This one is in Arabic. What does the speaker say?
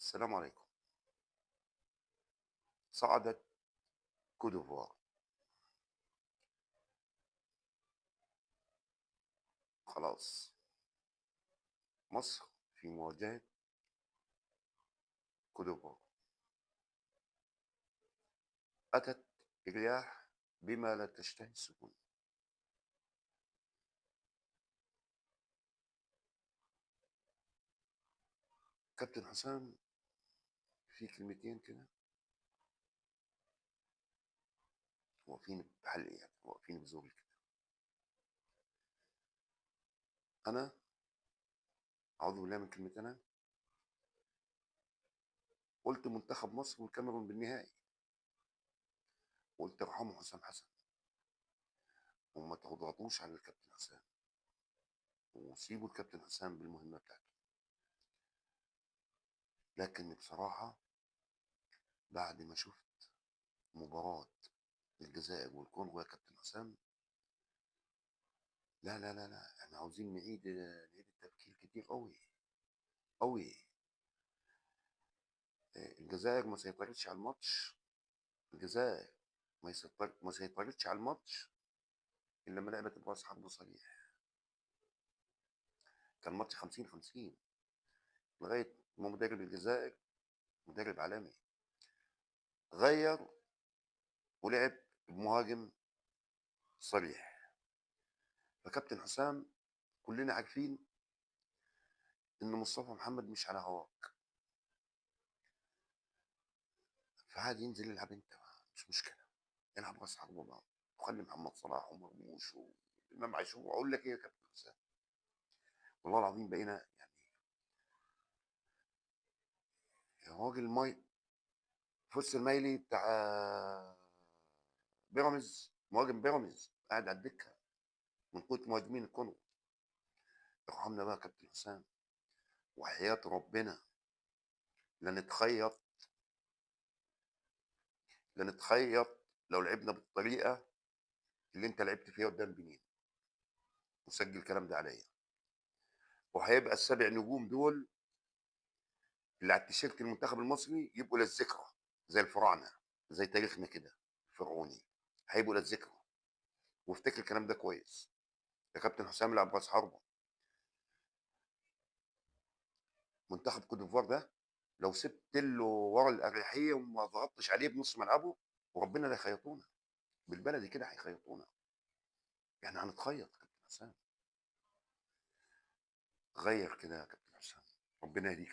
السلام عليكم. صعدت كوت خلاص. مصر في مواجهة كوت. أتت الرياح بما لا تشتهي السفن. كابتن حسام، في كلمتين كده واقفين بحلقي، يعني واقفين بزوري كده. أنا أعوذ بالله من كلمة أنا، قلت منتخب مصر والكاميرون بالنهائي، قلت ارحموا حسام حسن وما تضغطوش على الكابتن حسام وسيبوا الكابتن حسام بالمهمة بتاعته. لكن بصراحة بعد ما شفت مباراة الجزائر والكونغو يا كابتن حسام، لا لا لا لا، احنا عاوزين نعيد التفكير كتير قوي قوي. الجزائر ما سيطرتش على الماتش. الجزائر ما سيطرتش على الماتش الا لما لعبت براس حرب صريح. كان ماتش 50-50 لغايه ما مدرب الجزائر، مدرب عالمي، غير ولعب بمهاجم صريح. فكابتن حسام كلنا عارفين ان مصطفى محمد مش على هواك، فعادي ينزل يلعب انت، مش مشكله، يلعب راس حربه بقى وخلي محمد صلاح ومرموش وامام عاشور. اقول لك ايه يا كابتن حسام، والله العظيم بقينا يعني راجل ماي فوس المايلي بتاع بيراميدز، مهاجم بيراميدز قاعد على الدكه من قوه مهاجمين الكونغو. ارحمنا بقى يا كابتن حسام، وحياه ربنا لا نتخيط، لا نتخيط لو لعبنا بالطريقه اللي انت لعبت فيها قدام بنين. وسجل الكلام ده عليا. وهيبقى السبع نجوم دول اللي على التيشيرت المنتخب المصري يبقوا للذكرى، زي الفراعنه، زي تاريخنا كده فرعوني، هيبقوا للذكرى. وافتكر الكلام ده كويس يا كابتن حسام. لعب راس حربه منتخب كوت ديفوار ده، لو سبت له ورا الاريحيه وما ضغطتش عليه بنص ملعبه، وربنا لا يخيطونا، بالبلدي كده هيخيطونا. يعني هنتخيط يا كابتن حسام. غير كده يا كابتن حسام، ربنا يهديك.